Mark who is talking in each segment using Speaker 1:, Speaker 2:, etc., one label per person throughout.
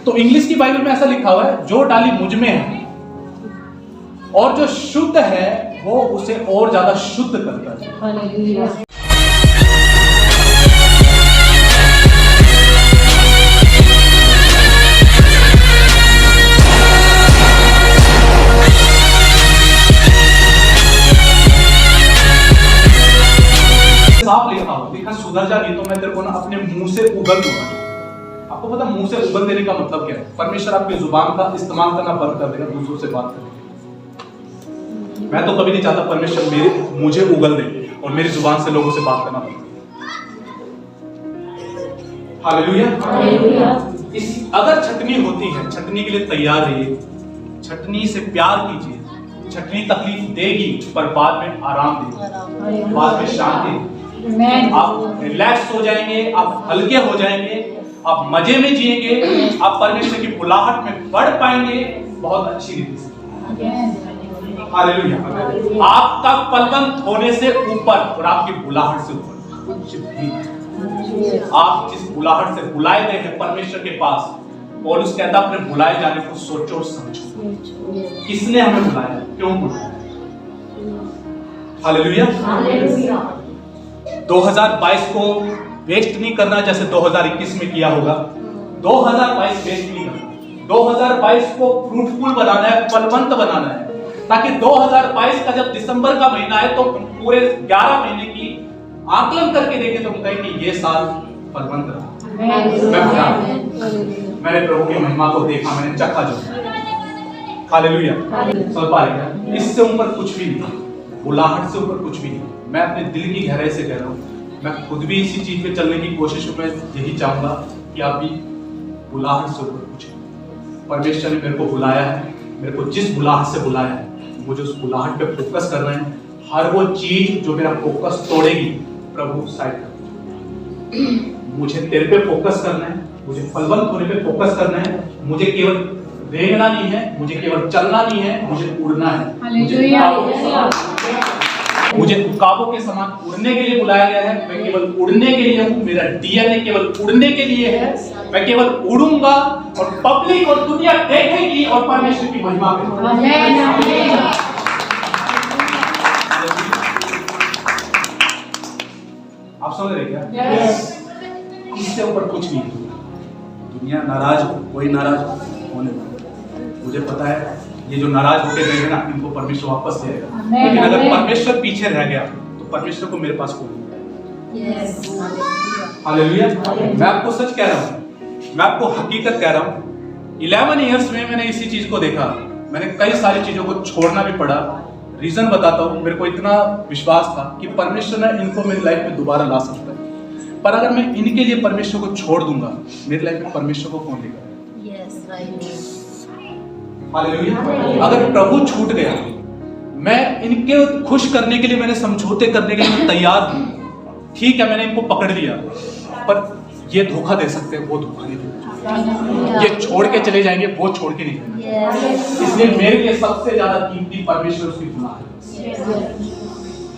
Speaker 1: तो इंग्लिश की बाइबल में ऐसा लिखा हुआ है, जो डाली मुझ में है और जो शुद्ध है वो उसे और ज्यादा शुद्ध करता है।
Speaker 2: हालेलुया।
Speaker 1: साफ लिखा हो, देखा सुधर जा नहीं तो मैं तेरे को ना अपने मुंह से उगल दूंगा। आपको पता मुंह से उगल देने का मतलब क्या है? परमेश्वर आपकी जुबान का इस्तेमाल करना बंद कर देगा दूसरों से बात करने के लिए। मैं तो कभी नहीं चाहता परमेश्वर मुझे उगल दे और मेरी जुबान से लोगों से बात करना बंद कर। हालेलुया। अगर छटनी होती है, छटनी के लिए तैयार रहिए, छटनी से प्यार कीजिए। छटनी तकलीफ देगी पर बाद में आराम देगी, बाद में शांति। आप रिलैक्स हो जाएंगे, आप हल्के हो जाएंगे, आप मजे में जिएंगे, आप परमेश्वर की बुलाहट में बढ़ पाएंगे बहुत अच्छी रीति से। हालेलुया। आपका पलवंत होने से ऊपर और आपकी बुलाहट से ऊपर कुछ भी नहीं। आप जिस बुलाहट से बुलाए गए हैं परमेश्वर के पास, पौलुस कहता अपने बुलाए जाने को सोचो और समझो। किसने हमें बुलाया, क्यों बुलाया? हालेलुया। 2022 को वेस्ट नहीं करना जैसे 2021 में किया होगा। 2022 वेस्ट नहीं करना, 2022 को फ्रूटफुल बनाना है, फलवंत बनाना है, ताकि 2022 का जब दिसंबर का महीना है तो पूरे 11 महीने की आकलन करके देखें तो हम कहेंगे ये साल फलवंत रहा। मैंने प्रभु की महिमा को देखा, मैंने चखा जो। हालेलुया। समझ पा रहे हैं? इससे ऊपर कुछ भी नहीं, बुलाहट से ऊपर कुछ भी नहीं। मैं अपने दिल की गहराई से कह रहा हूँ, मैं खुद भी इसी चीज पे चलने की कोशिश में यही चाहूंगा कि आप भी बुलाहट से ऊपर कुछ। परमेश्वर ने मेरे को बुलाया है, मेरे को जिस बुलाहट से बुलाया है मुझे उस बुलाहट पे फोकस करना है। हर वो चीज जो मेरा फोकस तोड़ेगी प्रभु साइड कर। मुझे तेरे पे फोकस करना है, मुझे फलवंत होने पे फोकस करना है। मुझे केवल रेंगना नहीं है, मुझे केवल चलना नहीं है, मुझे उड़ना है। मुझे उकाबों के समान उड़ने के लिए बुलाया गया है। मैं केवल उड़ने के लिए हूँ, मेरा डीएनए केवल उड़ने के लिए है। मैं केवल उड़ूंगा और पब्लिक और दुनिया देखेगी और परमेश्वर की महिमा करेगी। आप समझ रहे क्या? इससे ऊपर कुछ नहीं। दुनिया नाराज हो, कोई नाराज होने वाला, मुझे पता है ये जो नाराज होके गए हैं ना, इनको परमेश्वर वापस देगा। लेकिन अगर परमेश्वर पीछे रह गया तो परमेश्वर को मेरे पास कोई नहीं। हालेलुया। मैं आपको सच कह रहा हूँ, मैं आपको हकीकत कह रहा हूँ। 11 इयर्स में मैंने इसी चीज को देखा। मैंने कई सारी चीजों को छोड़ना भी पड़ा। रीजन बताता हूँ। मेरे को इतना विश्वास था कि परमेश्वर ने इनको मेरी लाइफ में दोबारा ला सकता है, पर अगर मैं इनके लिए परमेश्वर को छोड़ दूंगा, मेरी लाइफ में परमेश्वर को कौन लेगा? हालेलुया। अगर प्रभु छूट गया, मैं इनके खुश करने के लिए, मैंने समझौते करने के लिए मैं तैयार हूं। ठीक है, मैंने इनको पकड़ लिया, पर ये धोखा दे सकते हैं, वो धोखा नहीं दे। ये छोड़ के चले जाएंगे, वो छोड़ के नहीं जाएंगे। इसलिए मेरे लिए सबसे ज्यादा कीमती परमेश्वर उसकी बुला है।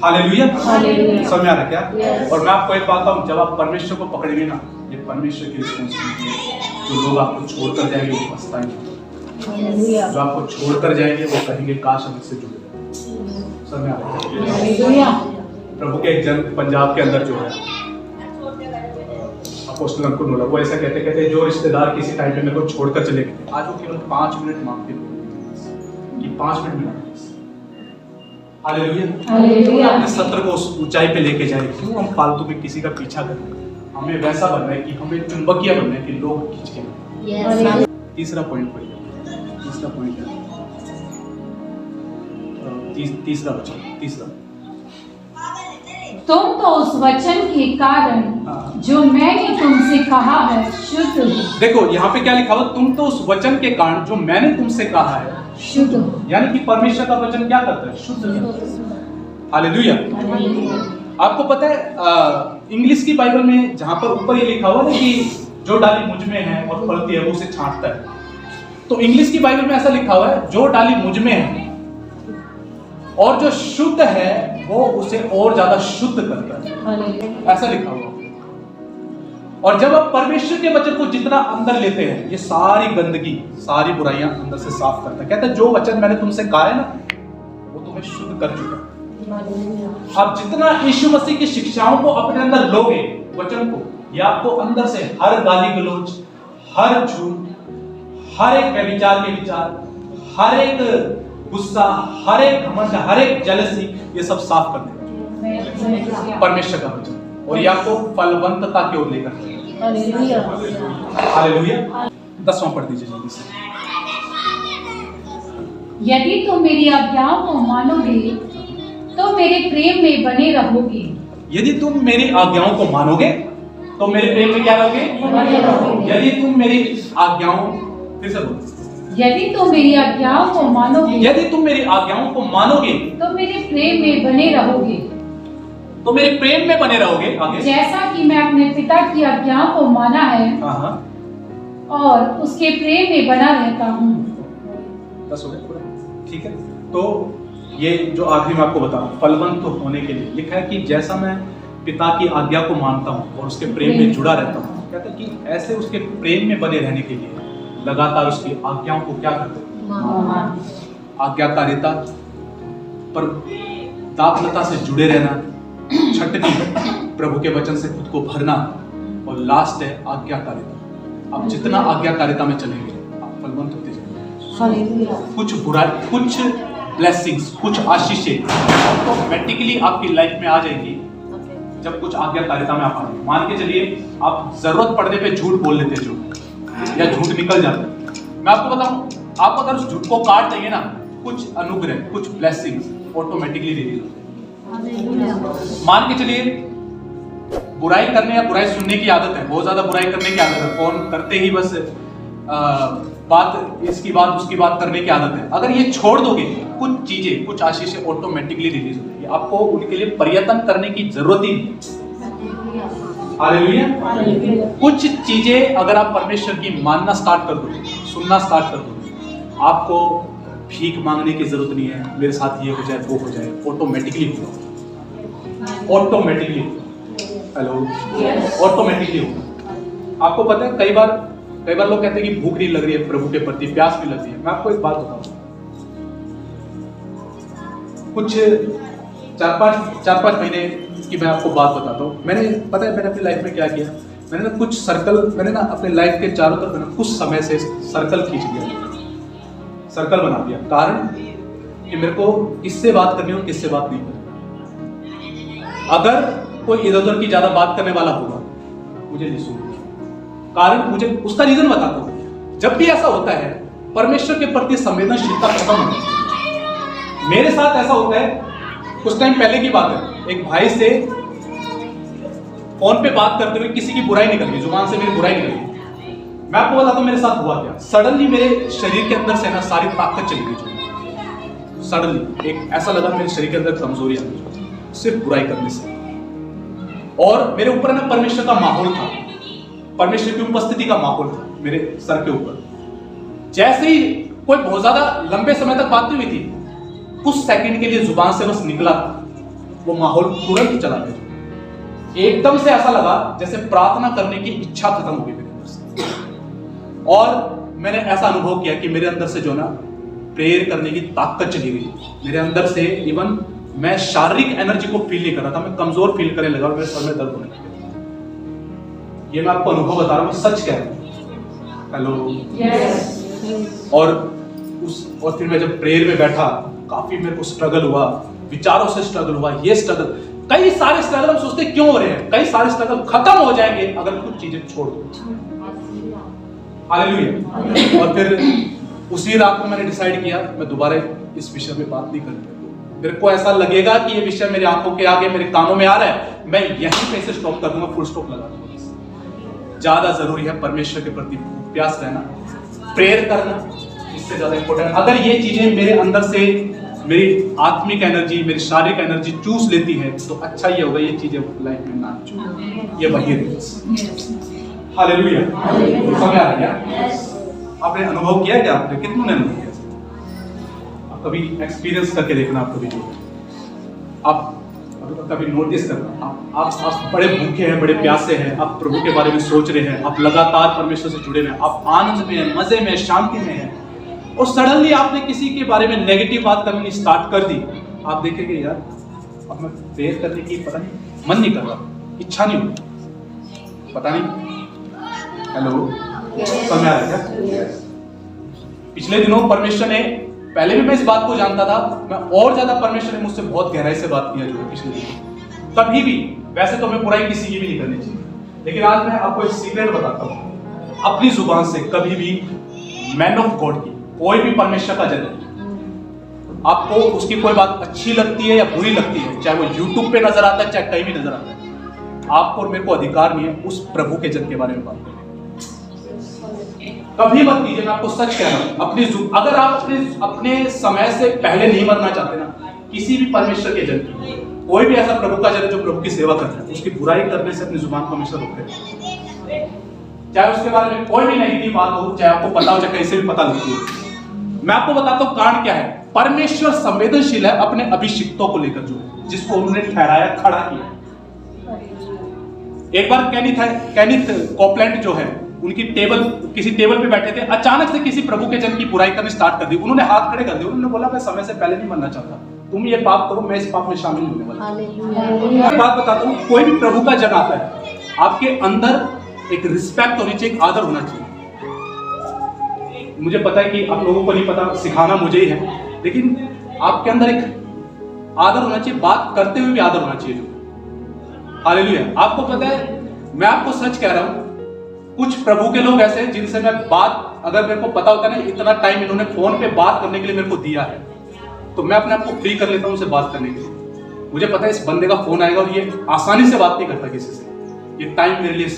Speaker 1: हालेलुया। समझ में आ रहा क्या? और मैं आपको एक बात बताऊं, जब आप परमेश्वर को पकड़ेंगे ना, ये परमेश्वर की रिस्पॉन्सिबिलिटी है। जो लोग आपको छोड़कर जाएंगे वो पछताएंगे, जो आपको छोड़कर जाएंगे वो कहेंगे काश हम इससे जुड़े। समझ में आ रहा है? प्रभु के एक जन पंजाब के अंदर जो है अपोस्टल अंकुर नोला, वो ऐसा कहते कहते जो रिश्तेदार किसी टाइम पे मेरे को छोड़कर चले गए, आज वो केवल 5 मिनट मांगते हैं कि 5 मिनट मिला। हालेलुया। अपने सत्र को उस ऊंचाई पे लेके जाए। क्यों हम फालतू में किसी का पीछा करें? हमें वैसा बनना है कि हमें चुंबकीय बनना है कि लोग खींच के। तीसरा पॉइंट पढ़िए। तीसरा पॉइंट है, तीसरा
Speaker 2: तुम तो उस वचन के कारण जो मैंने तुमसे कहा है शुद्ध हो।
Speaker 1: देखो यहाँ पे क्या लिखा हुआ? तुम तो उस वचन के कारण जो मैंने तुमसे कहा है
Speaker 2: शुद्ध हो।
Speaker 1: यानी कि परमेश्वर का वचन क्या करता है? शुद्ध। हालेलुया। आपको पता है इंग्लिश की बाइबल में जहां पर ऊपर ये लिखा हुआ है कि जो डाली मुझ में है और फलती है वो उसे छांटता है, तो इंग्लिश की बाइबल में ऐसा लिखा हुआ है जो डाली मुझ में है और जो शुद्ध है वो उसे और ज्यादा शुद्ध करता है। ऐसा लिखा हुआ। और जब आप परमेश्वर के वचन को जितना अंदर लेते हैं, ये सारी गंदगी, सारी बुराइयां अंदर से साफ करता है। कहता है जो वचन मैंने तुमसे कहा है ना, वो तुम्हें शुद्ध कर चुका है। आप जितना यीशु मसीह की शिक्षाओं को अपने अंदर लोगे, वचन को, ये आपको अंदर से हर गाली गलौज, हर झूठ, हर एक व्यभिचार के विचार, हर एक गुस्सा, हर एक घमंड, हर एक जेलसी, ये सब साफ कर देगा परमेश्वर का वचन। और ये आपको फलवंतता की ओर लेकर चलेगा। हालेलुया। 10वां पढ़ दीजिए जल्दी से।
Speaker 2: यदि तुम मेरी आज्ञाओं को मानोगे तो मेरे प्रेम में बने रहोगे।
Speaker 1: यदि तुम मेरी आज्ञाओं को मानोगे तो मेरे प्रेम में क्या रहोगे?
Speaker 2: बने रहोगे।
Speaker 1: यदि तुम मेरी आज्ञाओं, फिर से बोलो,
Speaker 2: यदि तुम मेरी आज्ञाओं को मानोगे,
Speaker 1: यदि तुम मेरी आज्ञाओं को मानोगे
Speaker 2: तो मेरे प्रेम में बने रहोगे,
Speaker 1: तो मेरे प्रेम में बने रहोगे। आगे, जैसा
Speaker 2: कि मैं अपने पिता की आज्ञाओं को माना है और उसके प्रेम में बना रहता हूँ।
Speaker 1: 10 हो गए पूरा, ठीक है। तो ये जो आखिरी में आपको बताऊं, फलवंत होने के लिए लिखा है कि जैसा मैं पिता की आज्ञा को मानता हूँ और उसके प्रेम में जुड़ा रहता हूँ, कहते हैं कि ऐसे उसके प्रेम में बने रहने के लिए लगातार उसकी आज्ञाओं को क्या करते हैं? आज्ञाकारिता पर दापलता से जुड़े रहना, छटनी, प्रभु के वचन से खुद को भरना, और लास्ट है आज्ञाकारिता। आप जितना आज्ञाकारिता में चलेंगे आप फलवंत होते जाएंगे। कुछ बुराई, कुछ ब्लेसिंग्स, कुछ आशीषें ऑटोमेटिकली आपकी लाइफ में आ जाएंगी जब कुछ आज्ञाकारिता में आप आएंगे। मान के चलिए आप जरूरत पड़ने पे झूठ बोल लेते हैं, या झूठ निकल जाता है। मैं आपको बताऊं, आप अगर उस झूठ को काट देंगे ना, कुछ अनुग्रह, कुछ ब्लेसिंग्स ऑटोमेटिकली रिलीज होते हैं। मान के चलिए बुराई करने या बुराई सुनने की आदत है, बहुत ज्यादा बुराई करने की आदत है, फोन करते ही बस बात, इसकी बात उसकी बात करने की आदत है। अगर ये छोड़ दोगे, कुछ चीजें, कुछ आशीषें ऑटोमेटिकली रिलीज होती है। आपको उनके लिए प्रयत्न करने की जरूरत ही नहीं। हालेलुया। कुछ चीजें अगर आप परमेश्वर की मानना स्टार्ट कर दो, सुनना स्टार्ट कर दो, आपको भीख मांगने की जरूरत नहीं है, मेरे साथ ये हो जाए वो हो जाए, ऑटोमेटिकली होगा, ऑटोमेटिकली होगा। हेलो, ऑटोमेटिकली होगा। आपको पता है कई बार लोग कहते हैं कि भूख नहीं लग रही है प्रभु के प्रति, प्यास भी लग रही है। मैं आपको एक बात बताऊं, कुछ 4-5 महीने की मैं आपको बात बताता हूँ। मैंने अपनी लाइफ में क्या किया, मैंने ना कुछ सर्कल, मैंने ना अपने लाइफ के चारों तरफ ना कुछ समय से सर्कल खींच दिया, सर्कल बना दिया। कारण कि मेरे को किससे बात करनी हो, किससे बात नहीं करनी। अगर कोई इधर उधर की ज्यादा बात करने वाला होगा, मुझे नहीं सुनना। कारण मुझे उसका रीजन बताता हूँ। जब भी ऐसा होता है, परमेश्वर के प्रति संवेदनशीलता खत्म हो जाती है। मेरे साथ ऐसा होता है, कुछ टाइम पहले की बात है, एक भाई से फोन पे बात करते हुए किसी की बुराई निकल गई, जुबान से मेरी बुराई निकल गई। मैं आपको बताता हूं मेरे साथ हुआ क्या। सडनली मेरे शरीर के अंदर से ना सारी ताकत चली गई। सडनली एक ऐसा लगा मेरे शरीर के अंदर कमजोरी आ गई, सिर्फ बुराई करने से। और मेरे ऊपर ना परमेश्वर का माहौल था, परमेश्वर की उपस्थिति का माहौल था मेरे सर के ऊपर। जैसे ही कोई बहुत ज्यादा लंबे समय तक बात नहीं हुई थी, कुछ सेकंड के लिए जुबान से बस निकला, वो माहौल तुरंत चला गया। एकदम से ऐसा लगा जैसे प्रार्थना करने की इच्छा खत्म हो गई मेरे अंदर से। और मैंने ऐसा अनुभव किया कि मेरे अंदर से जो ना प्रेयर करने की ताकत चली गई मेरे अंदर से। इवन मैं शारीरिक एनर्जी को फील नहीं कर रहा था, मैं कमजोर फील करने लगा और मेरे सर में दर्द होने लगा। ये मैं आपको अनुभव बता रहा हूँ, सच कह रहा हूँ। हेलो। और फिर मैं जब प्रेयर में बैठा, काफी मेरे को स्ट्रगल हुआ, विचारों से स्ट्रगल हुआ। ये स्ट्रगल, कई सारे स्ट्रगल हम सोचते क्यों हो रहे हैं, कई सारे स्ट्रगल खत्म हो जाएंगे अगर कुछ चीजें छोड़ दो। हालेलुया। और फिर उसी रात में मैंने डिसाइड किया मैं दोबारा इस विषय में बात नहीं करूंगा। मेरे को ऐसा लगेगा कि ये विषय मेरी आंखों के आगे, मेरे कानों में आ रहा है, मैं यहीं पे से स्टॉप कर दूंगा, फुल स्टॉप लगा दूंगा। ज्यादा जरूरी है परमेश्वर के प्रति प्यास रहना, प्रेयर करना, इससे ज्यादा इंपॉर्टेंट। अगर ये चीजें मेरे अंदर से मेरी आत्मिक एनर्जी, मेरी शारीरिक एनर्जी चूस लेती है, तो अच्छा ये होगा ये चीजें लाइफ में ना चूस, ये वही रहेगी। हालेलुया। समझ आ रहा है? आपने अनुभव किया क्या? आपने कितनों ने अनुभव किया? आप कभी एक्सपीरियंस करके देखना, आप कभी जो आप कभी नोटिस करना, आप बड़े भूखे हैं, बड़े प्यासे हैं, आप प्रभु के बारे में सोच रहे हैं, आप लगातार परमेश्वर से जुड़े हुए हैं, आप आनंद में हैं, मजे में, शांति में हैं, और सडनली आपने किसी के बारे में नेगेटिव बात करनी स्टार्ट कर दी, आप देखेंगे यार अब मैं प्रेयर करने की पता नहीं मन नहीं कर रहा, इच्छा नहीं होती, पता नहीं। हेलो, समझ आ रहा है क्या? पिछले दिनों परमेश्वर ने, पहले भी मैं इस बात को जानता था, मैं और ज्यादा परमेश्वर ने मुझसे बहुत गहराई से बात किया जो है पिछले दिनों। कभी भी, वैसे तो मैं बुराई किसी की भी नहीं करनी चाहिए, लेकिन आज मैं आपको एक सीक्रेट बताता हूँ, अपनी जुबान से कभी भी मैन ऑफ गॉड की, कोई भी परमेश्वर का जन, आपको उसकी कोई बात अच्छी लगती है या बुरी लगती है, चाहे वो यूट्यूब पे नजर आता है चाहे कहीं भी नजर आता है, आपको और मेरे को अधिकार नहीं है उस प्रभु के जन के बारे में बात करने। कभी मत कीजिए, मैं आपको सच कह रहा हूं, अगर आप अपने समय से पहले नहीं मरना चाहते ना, किसी भी परमेश्वर के जन, कोई भी ऐसा प्रभु का जन जो प्रभु की सेवा करता है, उसकी बुराई करने से अपनी जुबान को हमेशा रोके, चाहे उसके बारे में कोई भी नेगेटिव बात हो, चाहे आपको पता हो चाहे कैसे भी पता लगती है। मैं आपको बताता हूं कारण क्या है। परमेश्वर संवेदनशील है अपने अभिषिक्तों को लेकर, जो जिसको उन्होंने ठहराया, खड़ा किया। एक बार केनिथ कोपलैंड जो है, उनकी किसी टेबल पे बैठे थे, अचानक से किसी प्रभु के जन की बुराई करनी स्टार्ट कर दी, उन्होंने हाथ खड़े कर दिए, उन्होंने बोला मैं समय से पहले नहीं मरना चाहता, तुम ये पाप करो, मैं इस पाप में शामिल होने वाला। एक बात बताता हूँ, कोई भी प्रभु का जन आता है, आपके अंदर एक रिस्पेक्ट होनी चाहिए, एक आदर होना चाहिए। मुझे पता है कि आप लोगों को नहीं पता, सिखाना मुझे ही है, लेकिन आपके अंदर एक आदर होना चाहिए, बात करते हुए भी आदर होना चाहिए। हालेलुया। आपको पता है, मैं आपको सच कह रहा हूं, कुछ प्रभु के लोग ऐसे हैं जिनसे मैं बात, अगर मेरे को पता होता ना इतना टाइम इन्होंने फोन पे बात करने के लिए मेरे को दिया है, तो मैं अपने आप को फ्री कर लेता हूं उनसे बात करने के लिए। मुझे पता है इस बंदे का फोन आएगा और ये आसानी से बात नहीं करता किसी से, ये टाइम मेरे लिए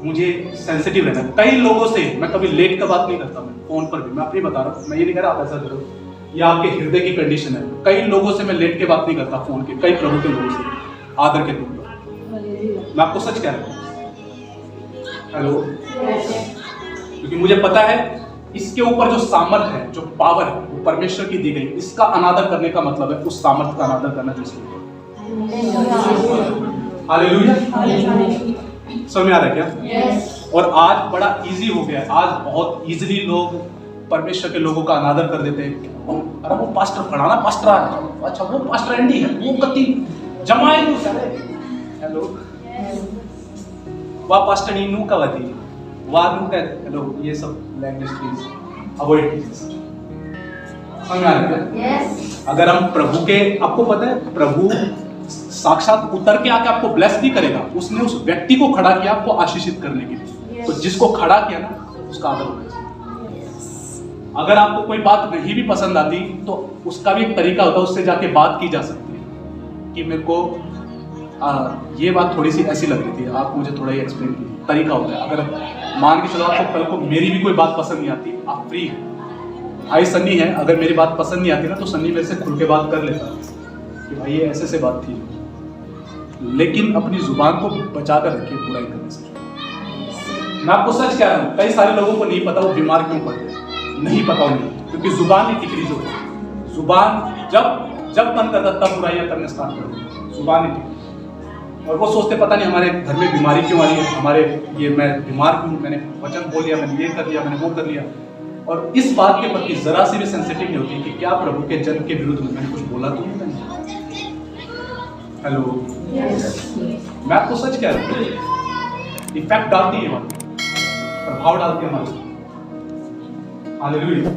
Speaker 1: मुझे सेंसिटिव रहता है। कई लोगों से मैं कभी लेट का बात नहीं करता, मैं फोन पर भी, मैं अपनी बता रहा हूँ, मैं ये नहीं कह रहा आप ऐसा करो, ये आपके हृदय की कंडीशन है। कई लोगों से मैं लेट के बात नहीं करता फोन के, कई प्रभु के लोगों से, आदर के तौर पर। मैं आपको सच कह रहा हूँ। हेलो, क्योंकि मुझे पता है इसके ऊपर जो सामर्थ है, जो पावर है, वो परमेश्वर की दी गई। इसका अनादर करने का मतलब है उस सामर्थ का अनादर करना जो इसके ऊपर। हालेलुया। समझ में आ रहा है क्या? और आज बड़ा इजी हो गया है, आज बहुत इजीली लोग परमेश्वर के लोगों का अनादर कर देते हैं। अरे वो पास्टर फलाना पास्टर आ रहा है, अच्छा वो पास्टर एंडी है, वो कति जमाए तो सारे। हेलो, वह पास्टर नीनू का वती, वाह नू का, हेलो, ये सब लैंग्वेज प्लीज अवॉइड कीजिए। समझ आ रहा है? अगर हम प्रभु के, आपको पता है प्रभु साक्षात उतर के आके आपको ब्लेस भी करेगा, उसने उस व्यक्ति को खड़ा किया आपको आशीषित करने के लिए। तो जिसको खड़ा किया ना, उसका आदर होना चाहिए। अगर आपको कोई बात नहीं भी पसंद आती तो उसका भी एक तरीका होता है, उससे जाके बात की जा सकती है कि मेरे को ये बात थोड़ी सी ऐसी लग रही थी, आप मुझे थोड़ा ही एक्सप्लेन कीजिए। तरीका होता है। अगर मान के चलो आपको कल को मेरी भी कोई बात पसंद नहीं आती, आप फ्री हैं, भाई सन्नी है, अगर मेरी बात पसंद नहीं आती ना तो सन्नी मेरे से खुल के बात कर लेता कि भाई ये ऐसे से बात थी। लेकिन अपनी जुबान को बचा कर रखिए बुराई करने से। मैं आपको सच कह रहा हूँ, कई सारे लोगों को नहीं पता वो बीमार क्यों पड़ते हैं, नहीं पता उन्हें, क्योंकि जुबान नहीं टिकरी। जो जुबान जब मन करता तब बुराइयां करने स्टार्ट कर देते, जुबान नहीं टिकरी। और वो सोचते पता नहीं हमारे घर में बीमारी क्यों आ रही है, हमारे ये मैं बीमार क्यों, मैंने वचन बोल लिया, मैंने ये कर लिया, मैंने वो कर लिया। और इस बात के प्रति जरा सी भी सेंसिटिव नहीं होती कि क्या प्रभु के जन के विरुद्ध में मैंने कुछ बोला तो नहीं। हेलो, मैं आपको सच कह रहा हूँ, इफेक्ट डालती है हमारे, प्रभाव डालती है हमारे। हालेलुया।